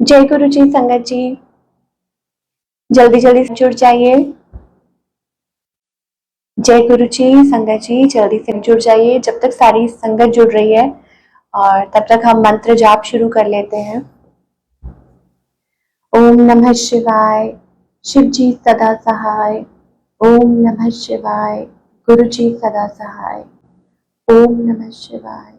जय गुरु जी संगत जी, जल्दी जल्दी से जुड़ जाइए। जय गुरु जी संगत जी, जल्दी से जुड़ जाइए। जब तक सारी संगत जुड़ रही है और तब तक हम मंत्र जाप शुरू कर लेते हैं। ओम नमः शिवाय, शिव जी सदा सहाय। ओम नमः शिवाय, गुरु जी सदा सहाय। ओम नमः शिवाय,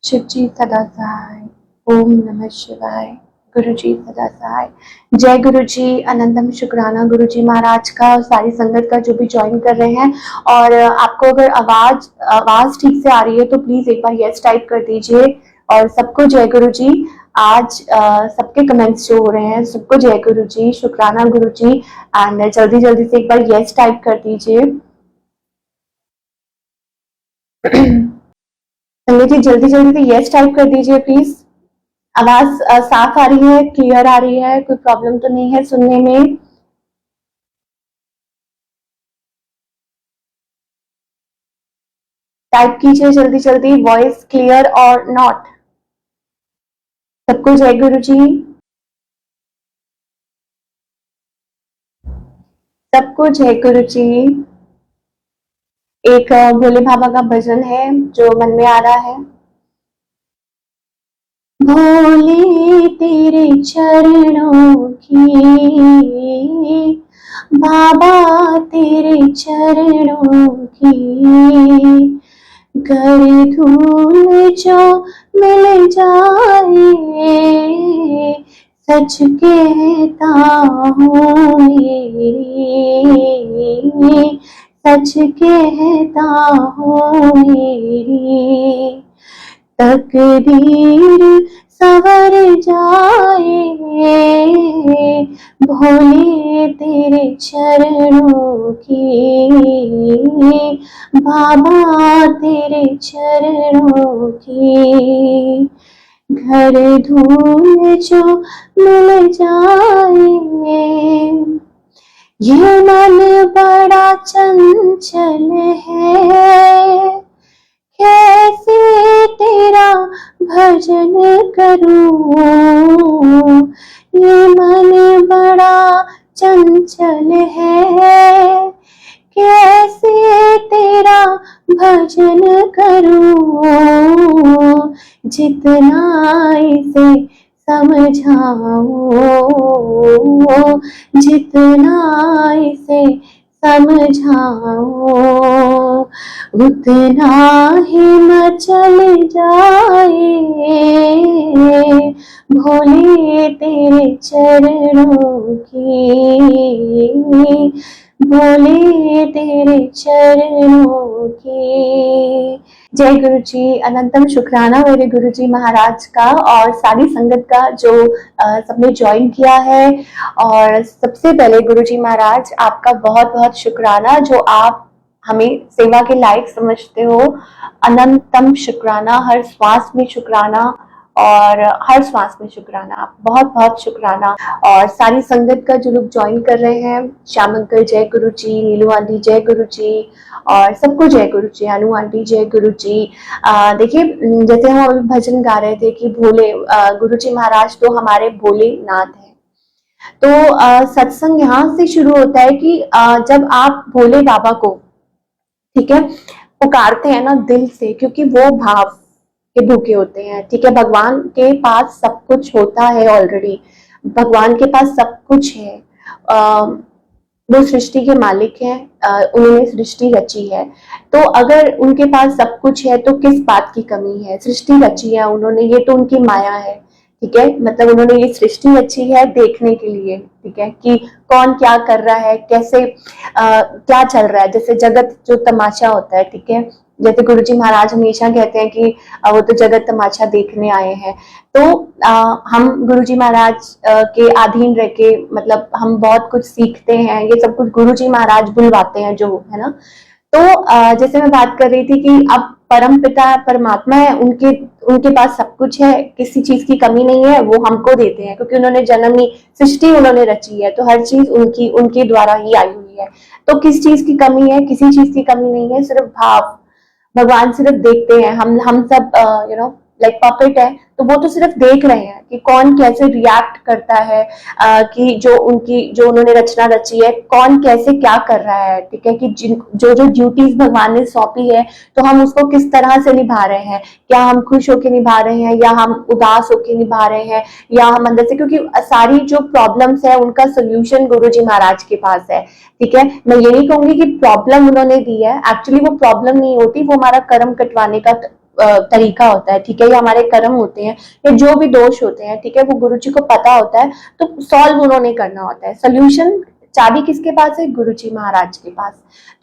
शिव जी सदा सहाय। ओम नमः शिवाय, गुरु जी सदा सहाय। जय गुरु जी, अनंतम शुक्राना गुरु जी महाराज का और सारी संगत का जो भी ज्वाइन कर रहे हैं। और आपको अगर आवाज आवाज ठीक से आ रही है तो प्लीज एक बार यस टाइप कर दीजिए। और सबको जय गुरु जी। आज सबके कमेंट्स जो हो रहे हैं, सबको जय गुरु जी, शुक्राना गुरु जी। एंड जल्दी जल्दी से एक बार यस टाइप कर दीजिए। संगत जी जल्दी जल्दी से यस टाइप कर दीजिए प्लीज। आवाज साफ आ रही है, क्लियर आ रही है, कोई प्रॉब्लम तो नहीं है सुनने में? टाइप कीजिए जल्दी जल्दी, वॉइस क्लियर और नॉट। सबको जय गुरु जी। सबको जय गुरु जी। एक भोले बाबा का भजन है जो मन में आ रहा है। भोले तेरे चरणों की, बाबा तेरे चरणों की, कर धूल जो मिल जाए, सच कहता हूँ मेरी, सच कहता हूँ मेरी, तकदीर संवर जाए, भोले तेरे चरणों की, बाबा तेरे चरणों की, घर धूल जो मिल जाए। ये मन बड़ा चंचल है, कैसे तेरा भजन करूं, ये मन बड़ा चंचल है, कैसे तेरा भजन करूं, जितना इसे समझाऊं, जितना इसे समझाऊं, उतना ही मचल जाए, भोले तेरे चरणों की, भोले तेरे चरणों की। जय गुरु जी, अनंतम शुक्राना मेरे गुरु जी महाराज का और सारी संगत का जो सबने ज्वाइन किया है। और सबसे पहले गुरु जी महाराज आपका बहुत बहुत शुक्राना जो आप हमें सेवा के लायक समझते हो। अनंतम शुक्राना, हर श्वास में शुक्राना और हर श्वास में शुक्राना, आप बहुत बहुत शुक्राना। और सारी संगत का जो लोग ज्वाइन कर रहे हैं, श्याम अंकल जय गुरु जी, नीलू आंटी जय गुरु जी, और सबको जय गुरु जी, अनु आंटी जय गुरु जी। देखिए जैसे हम भजन गा रहे थे कि भोले गुरु जी महाराज तो हमारे भोलेनाथ है। तो सत्संग यहाँ से शुरू होता है कि जब आप भोले बाबा को, ठीक है, पुकारते हैं ना दिल से, क्योंकि वो भाव के भूखे होते हैं। ठीक है, भगवान के पास सब कुछ होता है ऑलरेडी, भगवान के पास सब कुछ है। वो सृष्टि के मालिक हैं, उन्होंने सृष्टि रची है। तो अगर उनके पास सब कुछ है तो किस बात की कमी है? सृष्टि रची है उन्होंने, ये तो उनकी माया है। ठीक है, मतलब उन्होंने ये सृष्टि रची है देखने के लिए। ठीक है, कि कौन क्या कर रहा है, कैसे क्या चल रहा है, जैसे जगत जो तमाशा होता है। ठीक है, जैसे गुरुजी महाराज हमेशा कहते हैं कि वो तो जगत तमाशा देखने आए हैं। तो हम गुरुजी महाराज के अधीन रह के, मतलब हम बहुत कुछ सीखते हैं, ये सब कुछ गुरुजी महाराज बुलवाते हैं जो है ना। तो जैसे मैं बात कर रही थी कि अब परम पिता परमात्मा है, उनके पास सब कुछ है, किसी चीज की कमी नहीं है, वो हमको देते हैं क्योंकि उन्होंने जन्म ली, सृष्टि उन्होंने रची है, तो हर चीज उनके द्वारा ही आई हुई है। तो किस चीज की कमी है? किसी चीज की कमी नहीं है, सिर्फ भाव। भगवान सिर्फ देखते हैं, हम सब लाइक पपेट है, तो वो तो सिर्फ देख रहे हैं कि कौन कैसे रिएक्ट करता है, कि जो उन्होंने रचना रची है कौन कैसे क्या कर रहा है, ठीक है, कि जो जो ड्यूटीज भगवान ने सौंपी है तो हम उसको किस तरह से निभा रहे हैं, क्या हम खुश होके निभा रहे हैं या हम उदास होके निभा रहे हैं, या हम अंदर से, क्योंकि सारी जो प्रॉब्लम्स है उनका सोल्यूशन गुरुजी महाराज के पास है, ठीक है। मैं ये नहीं कहूंगी कि प्रॉब्लम उन्होंने दी है, एक्चुअली वो प्रॉब्लम नहीं होती, वो हमारा कर्म कटवाने का तरीका होता है, ठीक है, ये हमारे कर्म होते हैं या जो भी दोष होते हैं, ठीक है, वो गुरुजी को पता होता है, तो सॉल्व उन्होंने करना होता है। सोल्यूशन चाबी किसके पास है? गुरुजी महाराज के पास।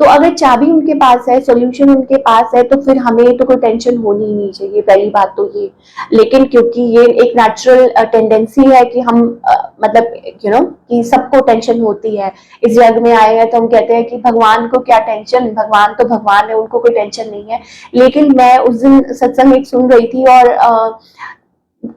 तो अगर चाबी उनके पास है, सॉल्यूशन उनके पास है, तो फिर हमें तो कोई टेंशन होनी ही नहीं चाहिए, पहली बात तो ये। लेकिन क्योंकि ये एक नेचुरल टेंडेंसी है कि हम मतलब कि सबको टेंशन होती है, इस जग में आए हैं तो हम कहते हैं कि भगवान को क्या टेंशन, भगवान तो भगवान है, उनको कोई टेंशन नहीं है। लेकिन मैं उस दिन सत्संग एक सुन रही थी और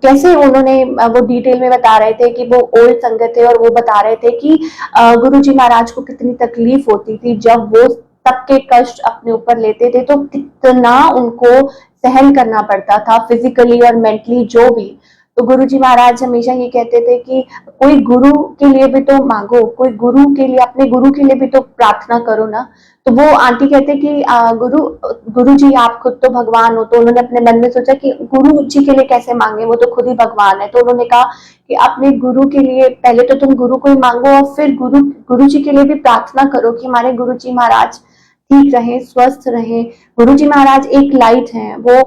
कैसे उन्होंने वो डिटेल में बता रहे थे कि वो ओल्ड संगत है और वो बता रहे थे कि गुरुजी महाराज को कितनी तकलीफ होती थी जब वो सबके कष्ट अपने ऊपर लेते थे, तो कितना उनको सहन करना पड़ता था फिजिकली और मेंटली जो भी। तो गुरुजी महाराज हमेशा ये कहते थे कि कोई गुरु के लिए भी तो मांगो, कोई गुरु के लिए, अपने गुरु के लिए भी तो प्रार्थना करो ना। तो वो आंटी कहते कि गुरु जी आप खुद तो भगवान हो, तो उन्होंने अपने मन में सोचा कि गुरु जी के लिए कैसे मांगे, वो तो खुद ही भगवान है। तो उन्होंने कहा कि अपने गुरु के लिए पहले तो तुम गुरु को ही मांगो और फिर गुरु जी के लिए भी प्रार्थना करो कि हमारे गुरु जी महाराज ठीक रहे, स्वस्थ रहे। गुरु जी महाराज एक लाइट हैं, वो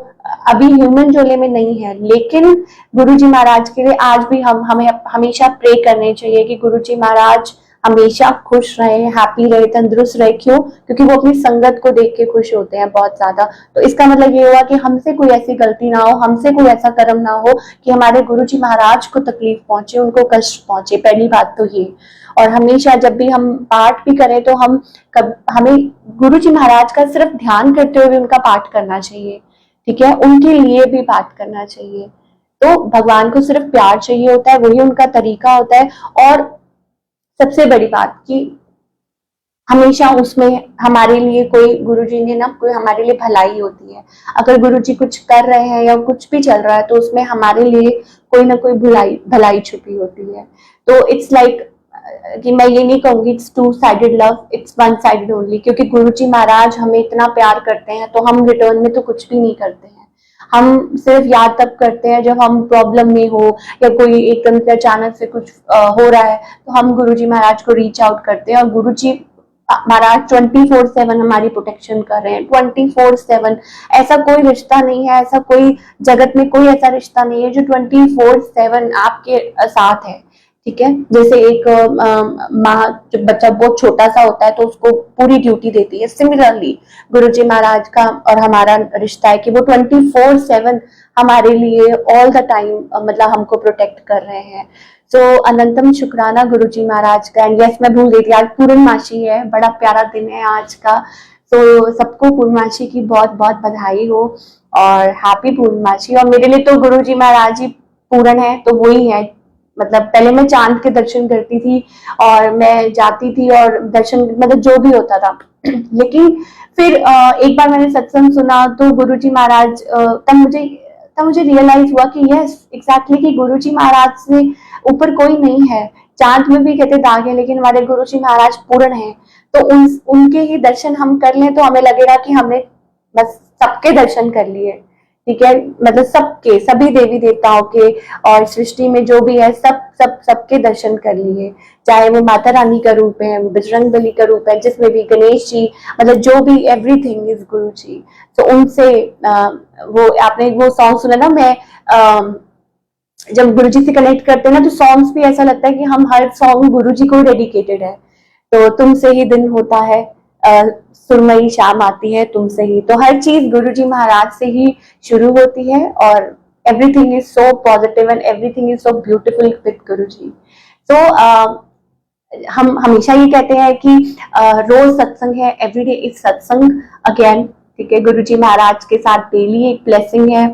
अभी ह्यूमन जोले में नहीं है, लेकिन गुरु जी महाराज के लिए आज भी हमें हमेशा प्रे करने चाहिए कि गुरु जी महाराज हमेशा खुश रहे, हैप्पी रहे, तंदुरुस्त रहे। क्यों? क्योंकि वो अपनी संगत को देख के खुश होते हैं बहुत ज्यादा। तो इसका मतलब ये हुआ कि हमसे कोई ऐसी गलती ना हो, हमसे कोई ऐसा कर्म ना हो कि हमारे गुरु जी महाराज को तकलीफ पहुंचे, उनको कष्ट पहुंचे। पहली बात तो ये। और हमेशा जब भी हम पाठ भी करें तो हमें गुरु जी महाराज का सिर्फ ध्यान करते हुए उनका पाठ करना चाहिए, ठीक है, उनके लिए भी पाठ करना चाहिए। तो भगवान को सिर्फ प्यार चाहिए होता है, वही उनका तरीका होता है। और सबसे बड़ी बात कि हमेशा उसमें हमारे लिए कोई गुरुजी ने ना कोई हमारे लिए भलाई होती है। अगर गुरुजी कुछ कर रहे हैं या कुछ भी चल रहा है तो उसमें हमारे लिए कोई ना कोई भलाई छुपी होती है। तो इट्स लाइक कि मैं ये नहीं कहूंगी it's two sided love, it's one sided only, क्योंकि गुरुजी महाराज हमें इतना प्यार करते हैं तो हम रिटर्न में तो कुछ भी नहीं करते हैं। हम सिर्फ याद तब करते हैं जब हम प्रॉब्लम में हो या कोई एकदम से अचानक से कुछ हो रहा है, तो हम गुरुजी महाराज को रीच आउट करते हैं। और गुरुजी महाराज 24/7 हमारी प्रोटेक्शन कर रहे हैं, 24/7। ऐसा कोई रिश्ता नहीं है, ऐसा कोई जगत में कोई ऐसा रिश्ता नहीं है जो 24/7 आपके साथ है, ठीक है। जैसे एक माँ जब बच्चा बहुत छोटा सा होता है तो उसको पूरी ड्यूटी देती है, सिमिलरली गुरुजी महाराज का और हमारा रिश्ता है कि वो 24/7 हमारे लिए ऑल द टाइम मतलब हमको प्रोटेक्ट कर रहे हैं। सो अनंतम शुक्राना गुरुजी महाराज का। एंड यस, मैं भूल गई थी, आज पूर्णमासी है, बड़ा प्यारा दिन है आज का। तो सबको पूर्णमासी की बहुत बहुत बधाई हो और हैप्पी पूर्णमासी। और मेरे लिए तो गुरुजी महाराज ही पूर्ण है, तो वही है। मतलब पहले मैं चांद के दर्शन करती थी और मैं जाती थी और दर्शन मतलब जो भी होता था लेकिन फिर एक बार मैंने सत्संग सुना तो गुरुजी महाराज तब मुझे रियलाइज हुआ कि यस एग्जैक्टली कि गुरुजी महाराज से ऊपर कोई नहीं है। चांद में भी कहते दाग है लेकिन हमारे गुरुजी महाराज पूर्ण हैं। तो उनके ही दर्शन हम कर लें तो हमें लगेगा कि हमने बस सबके दर्शन कर लिए, ठीक है, मतलब सबके, सभी देवी देवताओं के और सृष्टि में जो भी है सबके दर्शन कर लिए। चाहे वो माता रानी का रूप है, बजरंगबली का रूप है, जिसमें भी गणेश जी, मतलब जो भी एवरीथिंग इज गुरु जी। तो उनसे वो आपने वो सॉन्ग सुना ना, मैं जब गुरु जी से कनेक्ट करते हैं ना तो सॉन्ग्स भी ऐसा लगता है कि हम हर सॉन्ग गुरु जी को डेडिकेटेड है। तो तुमसे ही दिन होता है, सुरमई शाम आती है तुमसे ही। तो हर चीज गुरुजी महाराज से ही शुरू होती है और everything is so positive and everything is so beautiful with Guruji. So हम हमेशा ये कहते हैं कि रोज सत्संग है, एवरीडे इज सत्संग अगेन, ठीक है। गुरुजी महाराज के साथ डेली एक ब्लेसिंग है।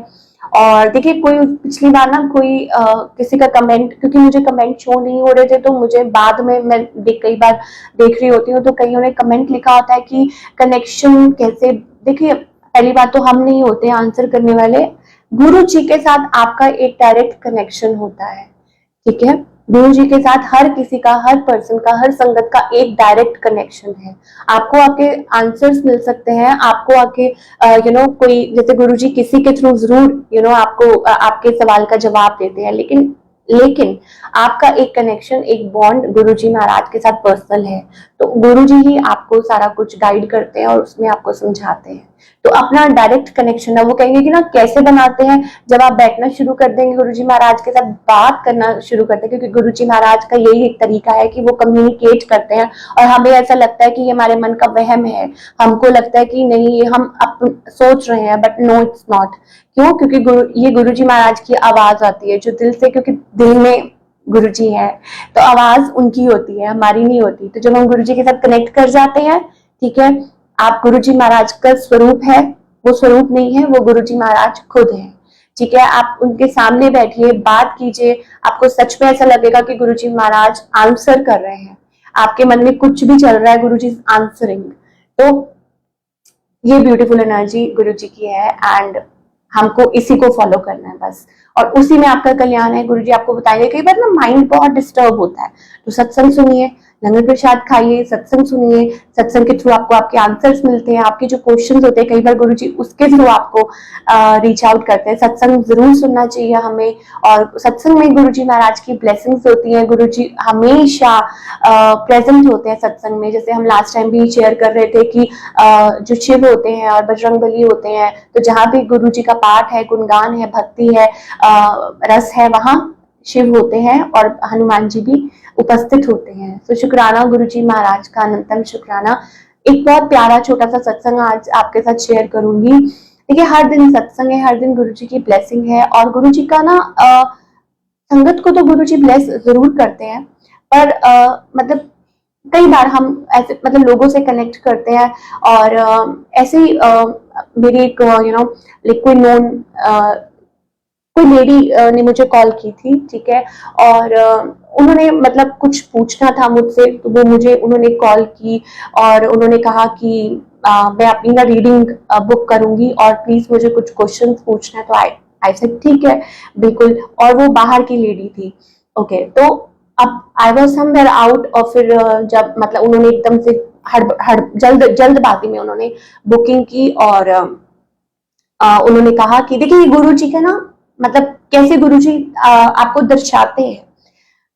और देखिए कोई पिछली बार ना कोई किसी का कमेंट, क्योंकि मुझे कमेंट शो नहीं हो रहे थे तो मुझे बाद में मैं कई बार देख रही होती हूँ तो कईयों ने कमेंट लिखा होता है कि कनेक्शन कैसे। देखिए पहली बात तो हम नहीं होते आंसर करने वाले, गुरु जी के साथ आपका एक डायरेक्ट कनेक्शन होता है, ठीक है। गुरु जी के साथ हर किसी का, हर पर्सन का, हर संगत का एक डायरेक्ट कनेक्शन है। आपको आपके आंसर्स मिल सकते हैं, आपको आके कोई जैसे गुरु जी किसी के थ्रू जरूर आपको आपके सवाल का जवाब देते हैं, लेकिन आपका एक कनेक्शन, एक बॉन्ड गुरुजी महाराज के साथ पर्सनल है। तो गुरुजी ही आपको सारा कुछ गाइड करते हैं और उसमें आपको समझाते हैं। तो अपना डायरेक्ट कनेक्शन है, वो कहेंगे कि ना कैसे बनाते हैं, जब आप बैठना शुरू कर देंगे गुरुजी महाराज के साथ बात करना शुरू करते हैं, क्योंकि गुरुजी महाराज का यही एक तरीका है कि वो कम्युनिकेट करते हैं और हमें ऐसा लगता है कि ये हमारे मन का वहम है, हमको लगता है कि नहीं ये हम सोच रहे हैं, बट नो इट्स नॉट। क्यों? क्योंकि ये गुरुजी महाराज की आवाज आती है जो दिल से, क्योंकि दिल में गुरुजी है तो आवाज उनकी होती है, हमारी नहीं होती। तो जब हम गुरुजी के साथ कनेक्ट कर जाते हैं, ठीक है, आप गुरुजी महाराज का स्वरूप है, वो स्वरूप नहीं है, वो गुरुजी महाराज खुद है, ठीक है। आप उनके सामने बैठिए, बात कीजिए, आपको सच में ऐसा लगेगा कि गुरुजी महाराज आंसर कर रहे हैं, आपके मन में कुछ भी चल रहा है, गुरुजी आंसरिंग। तो ये ब्यूटीफुल एनर्जी गुरुजी की है एंड हमको इसी को फॉलो करना है बस, और उसी में आपका कल्याण है। गुरुजी आपको बताएंगे। कई बार ना माइंड बहुत डिस्टर्ब होता है, तो सत्संग सुनिए, लंगर प्रसाद खाइए, सत्संग सुनिए, सत्संग के थ्रू आपको आपके आंसर्स मिलते हैं, आपके जो क्वेश्चंस होते हैं कई बार गुरुजी उसके थ्रू आपको रीच आउट करते हैं। सत्संग जरूर सुनना चाहिए हमें, और सत्संग में गुरुजी महाराज की ब्लेसिंग्स होती है। गुरुजी हमेशा प्रेजेंट होते हैं सत्संग में। जैसे हम लास्ट टाइम भी शेयर कर रहे थे कि जो शिव होते हैं और बजरंगबली होते हैं, तो जहाँ भी गुरुजी का पाठ है, गुणगान है, भक्ति है, रस है, वहां शिव होते हैं और हनुमान जी भी उपस्थित होते हैं। तो शुक्राना गुरुजी महाराज का, अनंतम शुक्राना। एक बहुत प्यारा छोटा सा सत्संग आज आपके साथ शेयर करूंगी। देखिए, हर दिन सत्संग है, हर दिन गुरुजी की ब्लेसिंग है, और गुरुजी का ना संगत को तो गुरुजी ब्लेस जरूर करते हैं, पर मतलब कई बार हम ऐसे मतलब लोगों से कनेक्ट करते हैं, और ऐसे ही मेरी एक कोई नोन कोई लेडी ने मुझे कॉल की थी, ठीक है, और उन्होंने मतलब कुछ पूछना था मुझसे, तो वो मुझे उन्होंने कॉल की और उन्होंने कहा कि मैं अपनी ना रीडिंग बुक करूंगी और प्लीज मुझे कुछ क्वेश्चंस पूछना है। तो आई सेड ठीक है बिल्कुल, और वो बाहर की लेडी थी। ओके, तो अब आई वॉज समवेयर आउट, और फिर जब मतलब उन्होंने एकदम से जल्दबाजी में उन्होंने बुकिंग की, और उन्होंने कहा कि देखिए गुरुजी का ना मतलब कैसे गुरुजी आपको दर्शाते हैं।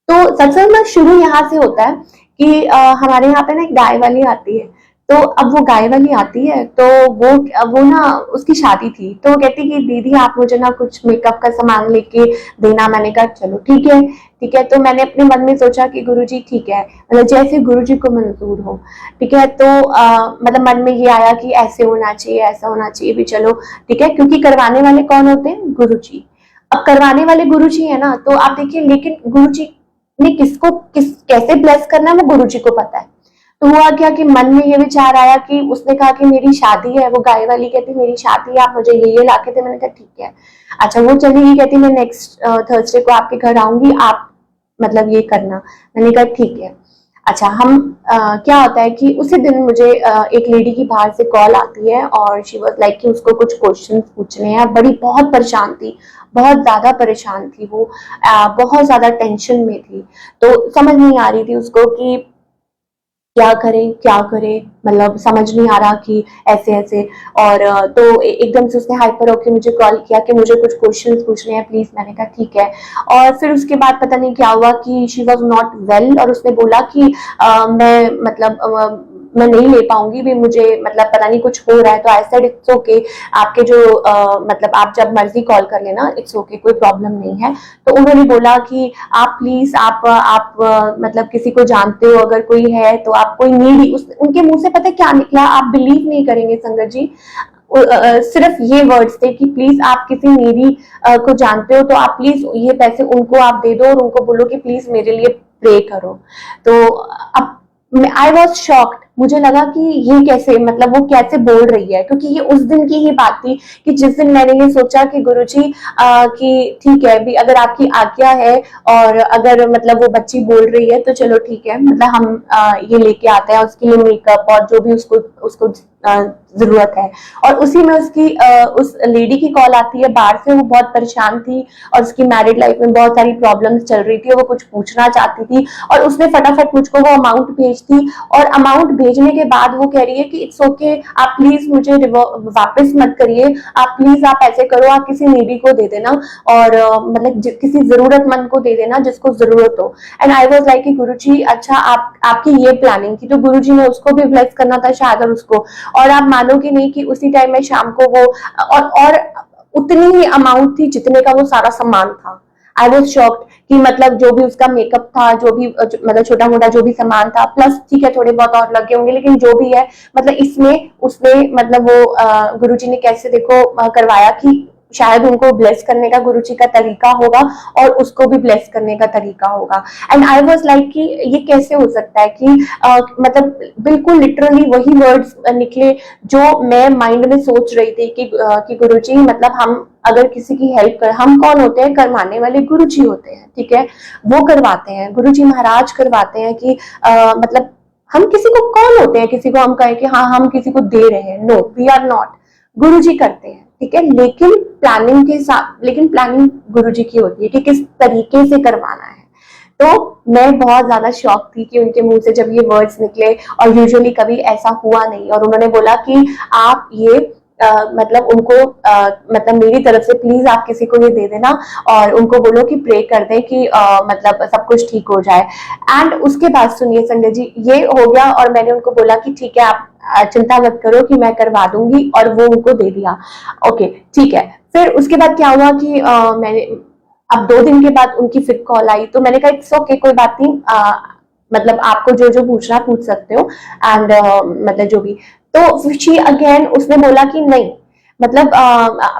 तो सत्संग में शुरू यहाँ से होता है कि हमारे यहाँ पे ना एक गाय वाली आती है। तो अब वो गाय वाली आती है, तो वो ना उसकी शादी थी, तो वो कहती कि दीदी आप मुझे ना कुछ मेकअप का सामान लेके देना। मैंने कहा चलो ठीक है, ठीक है। तो मैंने अपने मन में सोचा कि गुरुजी ठीक है, मतलब जैसे गुरुजी को मंजूर हो, ठीक है। तो मतलब मन में ये आया कि ऐसे होना चाहिए, ऐसा होना चाहिए, भी चलो ठीक है, क्योंकि करवाने वाले कौन होते हैं? गुरुजी। अब करवाने वाले गुरुजी है ना, तो आप देखिए, लेकिन गुरुजी ने किसको कैसे ब्लेस करना है वो गुरुजी को पता है। तो हुआ क्या कि मन में ये विचार आया कि उसने कहा कि मेरी शादी है, वो गाय वाली कहती मेरी शादी है, आप मुझे ये लाके दे। मैंने कहा ठीक है। अच्छा, वो चली गई, कहती मैं नेक्स्ट थर्सडे को आपके घर आऊंगी, आप मतलब ये करना। मैंने कहा ठीक है। अच्छा, हम क्या होता है कि उसी दिन मुझे एक लेडी की बाहर से कॉल आती है, और शी वाज लाइक कि उसको कुछ क्वेश्चंस पूछने हैं। बहुत परेशान थी, बहुत ज्यादा परेशान थी वो, बहुत ज्यादा टेंशन में थी। तो समझ नहीं आ रही थी उसको कि क्या करे, मतलब समझ नहीं आ रहा कि ऐसे ऐसे। और तो एकदम से उसने हाइपर होकर मुझे कॉल किया कि मुझे कुछ क्वेश्चंस पूछने हैं प्लीज। मैंने कहा ठीक है। और फिर उसके बाद पता नहीं क्या हुआ कि शी वॉज नॉट वेल, और उसने बोला कि मैं मतलब मैं नहीं ले पाऊंगी भी, मुझे मतलब पता नहीं कुछ हो रहा है। तो आई सेड इट्स ओके, आपके जो मतलब आप जब मर्जी कॉल कर लेना, इट्स ओके, कोई प्रॉब्लम नहीं है। तो उन्होंने बोला कि आप प्लीज आप मतलब किसी को जानते हो, अगर कोई है तो आप कोई नीडी, उनके मुंह से पता है क्या निकला, आप बिलीव नहीं करेंगे संगत जी। सिर्फ ये वर्ड्स थे कि प्लीज आप किसी नीडी को जानते हो तो आप प्लीज ये पैसे उनको आप दे दो, और उनको बोलो कि प्लीज मेरे लिए प्रे करो। तो अब आई वॉज शॉक्ड मुझे लगा कि ये कैसे, मतलब वो कैसे बोल रही है, क्योंकि ये उस दिन की ही बात थी कि जिस दिन मैंने ये सोचा कि गुरुजी कि ठीक है भी, अगर आपकी आज्ञा है और अगर मतलब वो बच्ची बोल रही है तो चलो ठीक है, मतलब हम ये लेके आते हैं उसके लिए मेकअप और जो भी उसको उसको जरूरत है। और उसी में उसकी उस लेडी की कॉल आती है बाहर से, वो बहुत परेशान थी और उसकी मैरिड लाइफ में बहुत सारी प्रॉब्लम्स चल रही थी, वो कुछ पूछना चाहती थी और उसने फटाफट मुझको वो अमाउंट भेज दी। और अमाउंट भेजने के बाद वो कह रही है कि इट्स ओके, आप प्लीज मुझे वापस मत करिए, आप प्लीज आप ऐसे करो, आप किसी नीडी को दे देना और मतलब किसी जरूरतमंद को दे देना जिसको जरूरत हो। एंड आई वाज लाइक गुरुजी अच्छा आपकी ये प्लानिंग थी, तो गुरुजी ने उसको भी ब्लेस करना था शायद और उसको, और आप मानोगे नहीं कि उसी टाइम में शाम को वो और उतनी ही अमाउंट थी जितने का वो सारा सामान था। आई वॉज शॉक्ड कि मतलब जो भी उसका मेकअप था, जो भी मतलब छोटा मोटा जो भी सामान था, प्लस ठीक है थोड़े बहुत और लगे होंगे, लेकिन जो भी है मतलब इसमें उसने मतलब वो गुरुजी ने कैसे देखो करवाया कि शायद उनको ब्लेस करने का गुरुजी का तरीका होगा और उसको भी ब्लेस करने का तरीका होगा। एंड आई वाज लाइक कि ये कैसे हो सकता है कि मतलब बिल्कुल लिटरली वही वर्ड्स निकले जो मैं माइंड में सोच रही थी कि गुरुजी मतलब हम अगर किसी की हेल्प कर, हम कौन होते हैं, करवाने वाले गुरुजी होते हैं, ठीक है, वो करवाते हैं, गुरुजी महाराज करवाते हैं कि मतलब हम किसी को कौन होते हैं, किसी को हम कहें कि हाँ हम किसी को दे रहे हैं, नो वी आर नॉट, गुरुजी करते हैं, ठीक है। लेकिन प्लानिंग के साथ, लेकिन प्लानिंग गुरुजी की होती है कि किस तरीके से करवाना है। तो मैं बहुत ज्यादा शॉक थी कि उनके मुंह से जब ये वर्ड्स निकले, और यूजुअली कभी ऐसा हुआ नहीं। और उन्होंने बोला कि आप ये मतलब उनको मतलब मेरी तरफ से प्लीज आप किसी को ये दे देना और उनको बोलो कि प्रे कर दें कि मतलब सब कुछ ठीक हो जाए। एंड उसके बाद सुनिए संजय जी, ये हो गया और मैंने उनको बोला कि ठीक है आप चिंता मत करो कि मैं करवा दूंगी, और वो उनको दे दिया। ओके ठीक है। फिर उसके बाद क्या हुआ कि मैंने अब 2 दिन के बाद उनकी फिर कॉल आई, तो मैंने कहा इट्स ओके कोई बात नहीं, मतलब आपको जो जो पूछना पूछ सकते हो एंड मतलब जो भी। तो शी अगेन उसने बोला कि नहीं मतलब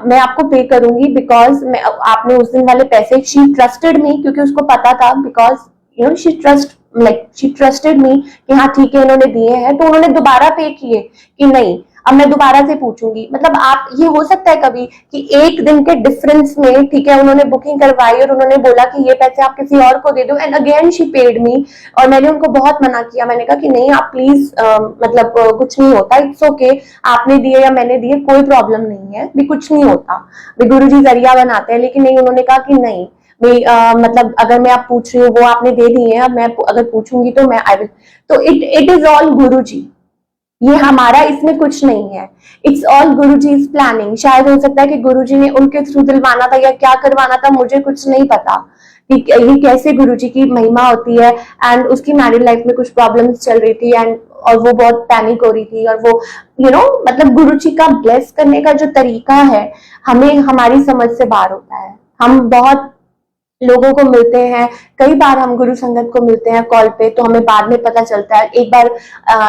मैं आपको पे करूंगी बिकॉज आपने उस दिन वाले पैसे, शी ट्रस्टेड मी, क्योंकि उसको पता था, because you know she trusted me कि हाँ ठीक है इन्होंने दिए हैं, तो उन्होंने दोबारा पे किए कि नहीं अब मैं दोबारा से पूछूंगी। मतलब आप ये हो सकता है कभी कि 1 दिन के डिफरेंस में, ठीक है, उन्होंने बुकिंग करवाई और उन्होंने बोला कि ये पैसे आप किसी और को दे दो, and again she paid me. और मैंने उनको बहुत मना किया, मैंने कहा कि नहीं आप प्लीज मतलब कुछ नहीं होता, इट्स ओके, आपने दिए या मैंने दिए कोई प्रॉब्लम नहीं है, भी कुछ नहीं होता, भी गुरुजी जरिया बनाते हैं। लेकिन नहीं, उन्होंने कहा कि नहीं मतलब अगर मैं आप पूछ रही हूँ वो आपने दे दिए हैं, अब मैं अगर पूछूंगी तो मैं आई विल, तो इट इज ऑल गुरुजी, ये हमारा इसमें कुछ नहीं है, इट्स ऑल गुरुजी's प्लानिंग। शायद हो सकता है कि गुरुजी ने उनके थ्रू दिलवाना था या क्या करवाना था, मुझे कुछ नहीं पता कि ये कैसे गुरुजी की महिमा होती है। एंड उसकी मैरिड लाइफ में कुछ प्रॉब्लम्स चल रही थी एंड और वो बहुत पैनिक हो रही थी, और वो मतलब गुरुजी का ब्लेस करने का जो तरीका है हमें हमारी समझ से बाहर होता है। हम बहुत लोगों को मिलते हैं, कई बार हम गुरु संगत को मिलते हैं कॉल पे, तो हमें बाद में पता चलता है। एक बार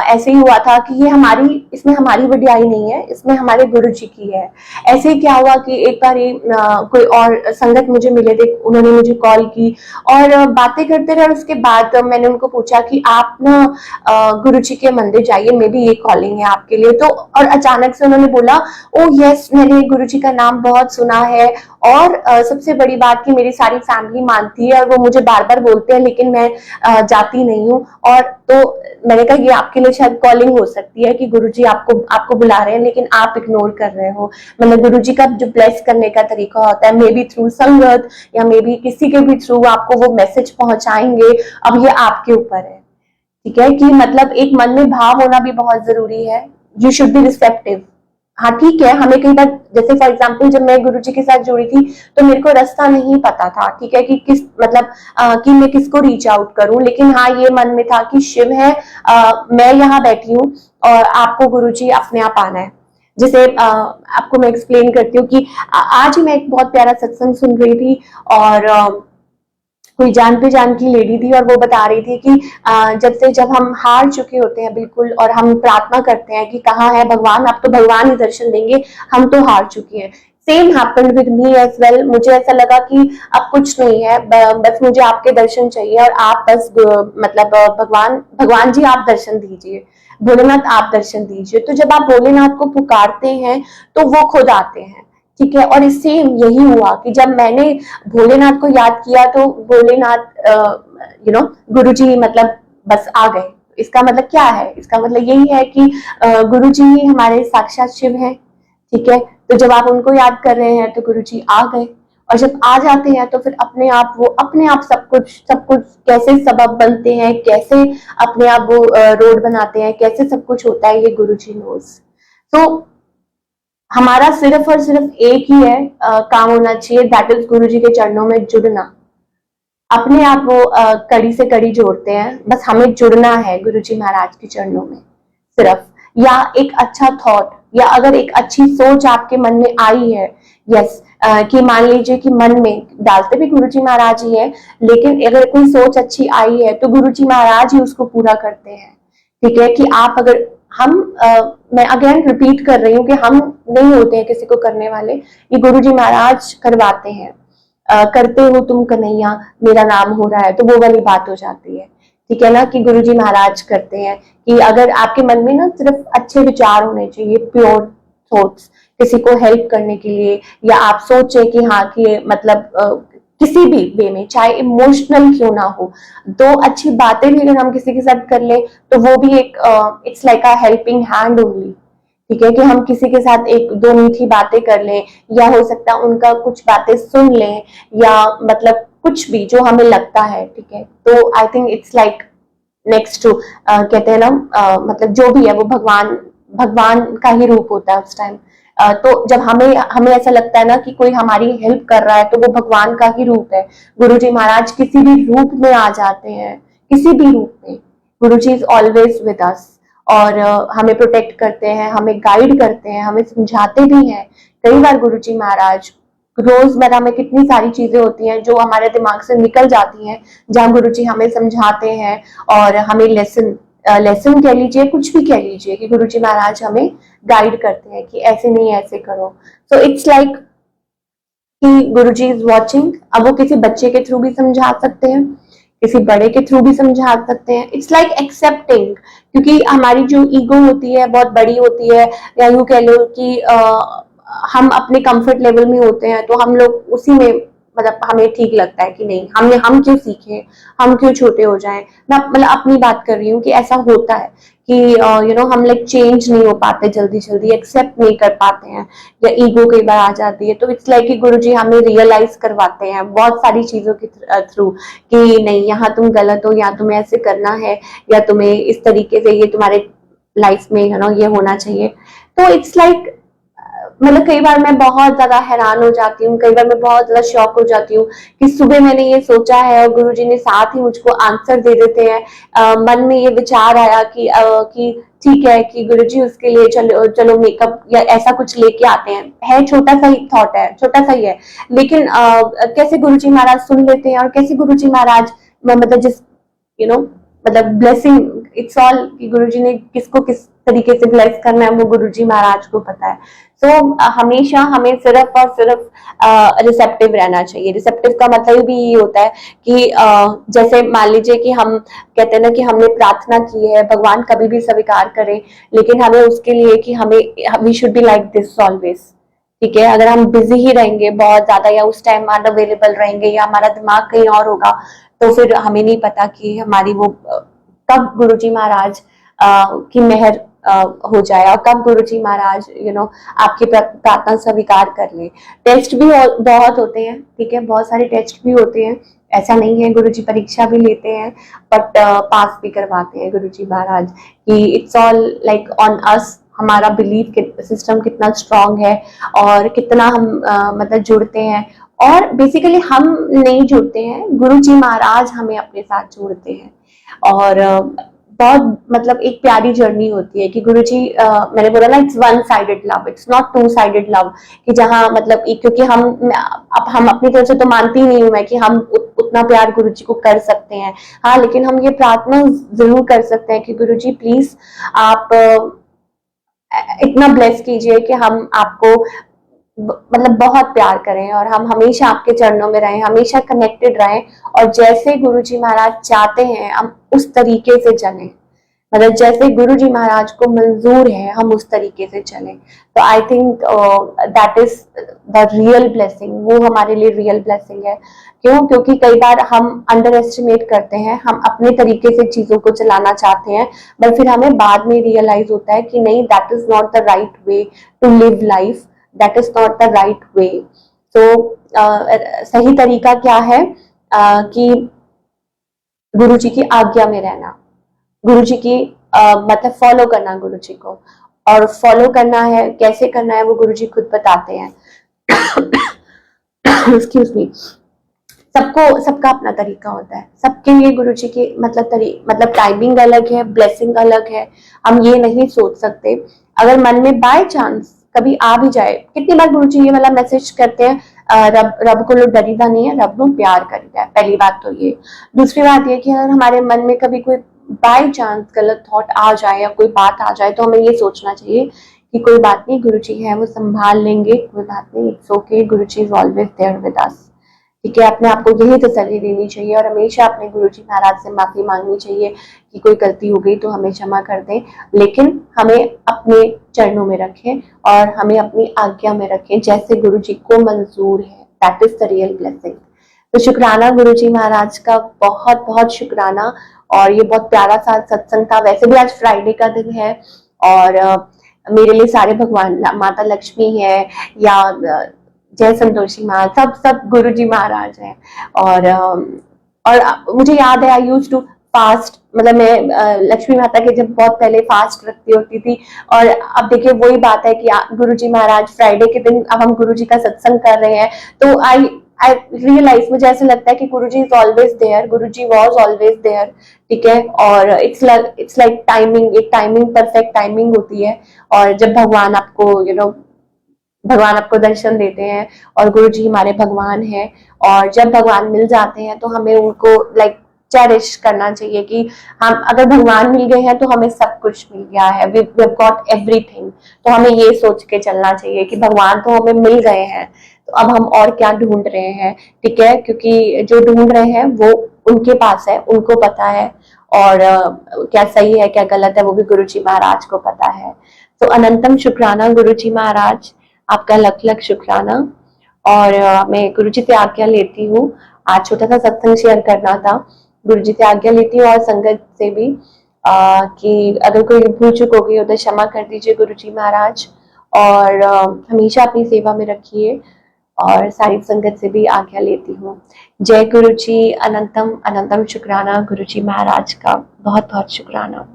ऐसे ही हुआ था कि ये इसमें हमारी वडियाई नहीं है, इसमें हमारे गुरु जी की है। ऐसे ही क्या हुआ कि एक बार कोई और संगत मुझे मिले थे, उन्होंने मुझे कॉल की और बातें करते रहे। उसके बाद मैंने उनको पूछा कि आप ना गुरु जी के मंदिर जाइए, मे बी ये कॉलिंग है आपके लिए। तो और अचानक से उन्होंने बोला ओ यस, मैंने गुरु जी का नाम बहुत सुना है, और सबसे बड़ी बात कि मेरी सारी फैमिली मानती है और वो मुझे बार बार बोलते हैं, लेकिन मैं जाती नहीं हूँ। और तो मैंने कहा ये आपके लिए शायद कॉलिंग हो सकती है कि गुरुजी आपको बुला रहे हैं, लेकिन आप इग्नोर कर रहे हो। मतलब गुरुजी का जो ब्लेस करने का तरीका होता है, मे बी थ्रू संगत या मे बी किसी के भी थ्रू आपको वो मैसेज पहुंचाएंगे। अब ये आपके ऊपर है, ठीक है, कि मतलब एक मन में भाव होना भी बहुत जरूरी है। You should be receptive. हाँ ठीक है, हमें कई बार, जैसे फॉर एग्जाम्पल जब मैं गुरुजी के साथ जुड़ी थी तो मेरे को रास्ता नहीं पता था, ठीक है, कि किस मतलब कि मैं किसको रीच आउट करूं। लेकिन हाँ ये मन में था कि शिव है, मैं यहाँ बैठी हूँ और आपको गुरुजी अपने आप आना है। जैसे आपको मैं एक्सप्लेन करती हूँ कि आज ही मैं एक बहुत प्यारा सत्संग सुन रही थी, और कोई जान पहचान की लेडी थी और वो बता रही थी कि जब हम हार चुके होते हैं बिल्कुल, और हम प्रार्थना करते हैं कि कहाँ है भगवान, अब तो भगवान ही दर्शन देंगे, हम तो हार चुके हैं। Same happened with me as well. मुझे ऐसा लगा कि अब कुछ नहीं है, बस मुझे आपके दर्शन चाहिए और आप बस मतलब भगवान जी आप दर्शन दीजिए, भोलेनाथ आप दर्शन दीजिए। तो जब आप भोलेनाथ को पुकारते हैं तो वो खुद आते हैं, ठीक है। और इससे यही हुआ कि जब मैंने भोलेनाथ को याद किया तो भोलेनाथ गुरुजी मतलब बस आ गए। इसका मतलब क्या है? इसका मतलब यही है कि गुरुजी ही हमारे साक्षात शिव हैं, ठीक है। तो जब आप उनको याद कर रहे हैं तो गुरुजी आ गए, और जब आ जाते हैं तो फिर अपने आप वो अपने आप सब कुछ कैसे सबब बनते हैं, कैसे अपने आप वो रोड बनाते हैं, कैसे सब कुछ होता है, ये गुरुजी नोज। तो हमारा सिर्फ और सिर्फ एक ही है काम होना चाहिए, दैट इज गुरुजी के चरणों में जुड़ना। अपने आप वो कड़ी से कड़ी जोड़ते हैं, बस हमें जुड़ना है गुरुजी महाराज के चरणों में सिर्फ। या एक अच्छा थॉट, या अगर एक अच्छी सोच आपके मन में आई है, यस, कि मान लीजिए कि मन में डालते भी गुरुजी महाराज ही है, लेकिन अगर कोई सोच अच्छी आई है तो गुरुजी महाराज ही उसको पूरा करते हैं, ठीक है। कि आप अगर मैं अगेन रिपीट कर रही हूँ कि हम नहीं होते हैं किसी को करने वाले, ये गुरुजी महाराज करवाते हैं। करते हो तुम कन्हैया मेरा नाम हो रहा है, तो वो वाली बात हो जाती है, ठीक है ना, कि गुरुजी महाराज करते हैं। कि अगर आपके मन में ना सिर्फ अच्छे विचार होने चाहिए, प्योर थॉट्स, किसी को हेल्प करने के लिए, या आप सोचे कि हाँ कि मतलब किसी भी वे में, चाहे इमोशनल क्यों ना हो, दो अच्छी बातें भी अगर हम किसी के साथ कर ले तो वो भी एक it's like a helping hand only, ठीक है। कि हम किसी के साथ एक दो मीठी बातें कर लें, या हो सकता है उनका कुछ बातें सुन लें, या मतलब कुछ भी जो हमें लगता है, ठीक है। तो I think it's like next to कहते हैं ना मतलब जो भी है वो भगवान भगवान का ही रूप होता है उस टाइम। तो जब हमें हमें ऐसा लगता है ना कि कोई हमारी हेल्प कर रहा है तो वो भगवान का ही रूप है। गुरुजी महाराज किसी भी रूप में आ जाते हैं, किसी भी रूप में गुरुजी इज ऑलवेज विद अस, और हमें प्रोटेक्ट करते हैं, हमें गाइड करते हैं, हमें समझाते भी हैं। कई बार गुरुजी महाराज रोजमर्रा में कितनी सारी चीजें होती हैं जो हमारे दिमाग से निकल जाती हैं, जहाँ गुरुजी हमें समझाते हैं और हमें लेसन कह लीजिए, कुछ भी कह लीजिए, कि गुरुजी महाराज हमें गाइड करते हैं कि ऐसे नहीं ऐसे करो। सो इट्स लाइक कि गुरुजी इज वॉचिंग। अब वो किसी बच्चे के थ्रू भी समझा सकते हैं, किसी बड़े के थ्रू भी समझा सकते हैं। इट्स लाइक एक्सेप्टिंग, क्योंकि हमारी जो ईगो होती है बहुत बड़ी होती है, या यूं कह लो कि हम अपने कंफर्ट लेवल में होते हैं, तो हम लोग उसी में मतलब हमें ठीक लगता है कि नहीं, हम क्यों सीखें, हम क्यों छोटे हो जाएं। मैं मतलब अपनी बात कर रही हूँ कि ऐसा होता है कि हम लाइक चेंज नहीं हो पाते जल्दी जल्दी, एक्सेप्ट नहीं कर पाते हैं, या ईगो कई बार आ जाती है। तो इट्स लाइक कि गुरुजी हमें रियलाइज करवाते हैं बहुत सारी चीजों के थ्रू कि नहीं, यहाँ तुम गलत हो, या तुम्हें ऐसे करना है, या तुम्हें इस तरीके से ये तुम्हारे लाइफ में ये होना चाहिए। तो इट्स लाइक मतलब कई बार मैं बहुत ज्यादा हैरान हो जाती हूँ, कई बार मैं बहुत ज्यादा शॉक हो जाती हूँ कि सुबह मैंने ये सोचा है और गुरुजी ने साथ ही मुझको आंसर दे देते हैं। मन में ये विचार आया कि ठीक है कि गुरुजी उसके लिए चलो मेकअप या ऐसा कुछ लेके आते हैं, छोटा सा ही थॉट है, छोटा सा ही है, लेकिन कैसे गुरुजी महाराज सुन लेते हैं, और कैसे गुरुजी महाराज मतलब जिस मतलब ब्लेसिंग, इट्स ऑल कि गुरुजी ने किसको किस तरीके से ब्लेस करना है वो गुरुजी महाराज को पता है। हमेशा हमें सिर्फ और सिर्फ रिसेप्टिव रहना चाहिए। रिसेप्टिव का मतलब भी ये होता है कि जैसे मान लीजिए कि हम कहते हैं ना कि हमने प्रार्थना की है, भगवान कभी भी स्वीकार करे, लेकिन हमें उसके लिए कि हमें we should be like this always, ठीक है। अगर हम बिजी ही रहेंगे बहुत ज्यादा, या उस टाइम अनअवेलेबल रहेंगे, या हमारा दिमाग कहीं और होगा, तो फिर हमें नहीं पता कि हमारी वो कब गुरुजी महाराज की मेहर हो जाए, और कब गुरुजी महाराज आपकी प्रार्थना स्वीकार कर ले। टेस्ट भी बहुत होते हैं, ठीक है, बहुत सारे टेस्ट भी होते हैं, ऐसा नहीं है। गुरुजी परीक्षा भी लेते हैं, बट पास भी करवाते हैं गुरुजी महाराज। कि it's all like on us, हमारा बिलीफ सिस्टम कितना स्ट्रांग है, और कितना हम मतलब जुड़ते हैं। और बेसिकली हम नहीं जुड़ते हैं, गुरुजी महाराज हमें अपने साथ जोड़ते हैं। और बहुत मतलब एक प्यारी जर्नी होती है कि गुरुजी मैंने बोला ना, it's one sided love, it's not two sided love, कि जहाँ मतलब क्योंकि हम अपनी तरफ से तो मानती नहीं हूं मैं कि हम उतना प्यार गुरुजी को कर सकते हैं। हाँ, लेकिन हम ये प्रार्थना जरूर कर सकते हैं कि गुरुजी प्लीज आप इतना ब्लेस कीजिए कि हम आपको मतलब बहुत प्यार करें और हम हमेशा आपके चरणों में रहें, हमेशा कनेक्टेड रहें और जैसे गुरुजी महाराज चाहते हैं हम उस तरीके से चलें, मतलब जैसे गुरु जी महाराज को मंजूर है हम उस तरीके से चलें। तो I think that is the real blessing, वो हमारे लिए रियल ब्लेसिंग है। क्यों? क्योंकि कई बार हम अंडर एस्टिमेट करते हैं, हम अपने तरीके से चीजों को चलाना चाहते हैं, बट फिर हमें बाद में रियलाइज होता है कि नहीं, that is not the right way to live life, that is not the right way. तो सही तरीका क्या है? कि गुरु जी की आज्ञा में रहना, गुरु जी की मतलब फॉलो करना गुरु जी को, और फॉलो करना है, कैसे करना है वो गुरु जी खुद बताते हैं। Excuse me. सबका अपना तरीका होता है, सबके लिए गुरु जी की मतलब टाइमिंग अलग है, ब्लेसिंग अलग है। हम ये नहीं सोच सकते, अगर मन में बाय चांस कभी आ भी जाए, कितनी बार गुरु जी ये वाला मैसेज करते हैं, रब को लोग डरीदा नहीं है, रब को प्यार करीदा है। पहली बात तो ये। दूसरी बात ये कि अगर हमारे मन में कभी कोई बाय चांस गलत थॉट आ जाए या कोई बात आ जाए, तो हमें ये सोचना चाहिए कि कोई बात नहीं, गुरु जी है वो संभाल लेंगे, कोई बात नहीं, it's okay, Guru ji is always there with us. ठीक है, अपने आप को यही तसल्ली देनी चाहिए और हमेशा अपने गुरुजी महाराज से माफी मांगनी चाहिए कि कोई गलती हो गई तो हमें क्षमा कर दें, लेकिन हमें अपने चरणों में रखें और हमें अपनी आज्ञा में रखें जैसे गुरुजी को मंजूर है। That is the real blessing. तो शुक्राना गुरुजी महाराज का, बहुत बहुत शुक्राना। और ये बहुत प्यारा सा सत्संग था। वैसे भी आज फ्राइडे का दिन है और मेरे लिए सारे भगवान, माता लक्ष्मी है या जय संतोषी माँ, सब गुरु जी महाराज हैं। और मुझे याद है, आई यूज टू फास्ट, मतलब मैं लक्ष्मी माता के जब बहुत पहले फास्ट रखती होती थी, और अब देखिए वही बात है कि गुरु जी महाराज फ्राइडे के दिन अब हम गुरु जी का सत्संग कर रहे हैं, तो आई रियलाइज, मुझे ऐसा लगता है कि गुरु ji is always there, Guru ji was always there. ठीक है, और इट्स लाइक टाइमिंग, एक टाइमिंग, परफेक्ट टाइमिंग होती है। और जब भगवान आपको भगवान आपको दर्शन देते हैं, और गुरु जी हमारे भगवान हैं, और जब भगवान मिल जाते हैं तो हमें उनको चेरिश करना चाहिए कि हम अगर भगवान मिल गए हैं तो हमें सब कुछ मिल गया है, वी हैव गॉट एवरीथिंग। तो हमें ये सोच के चलना चाहिए कि भगवान तो हमें मिल गए हैं, तो अब हम और क्या ढूंढ रहे हैं। ठीक है, क्योंकि जो ढूंढ रहे हैं वो उनके पास है, उनको पता है, और क्या सही है क्या गलत है वो भी गुरु जी महाराज को पता है। तो अनंतम शुक्राना गुरु जी महाराज, आपका लख लख शुक्राना। और मैं गुरु जी से आज्ञा लेती हूँ, आज छोटा सा सत्संग शेयर करना था, गुरु जी से आज्ञा लेती हूँ और संगत से भी कि अगर कोई भूल चूक हो गई हो तो क्षमा कर दीजिए गुरु जी महाराज, और हमेशा अपनी सेवा में रखिए। और सारी संगत से भी आज्ञा लेती हूँ। जय गुरु जी, अनंतम अनंतम शुक्राना गुरु जी महाराज का, बहुत बहुत शुक्राना।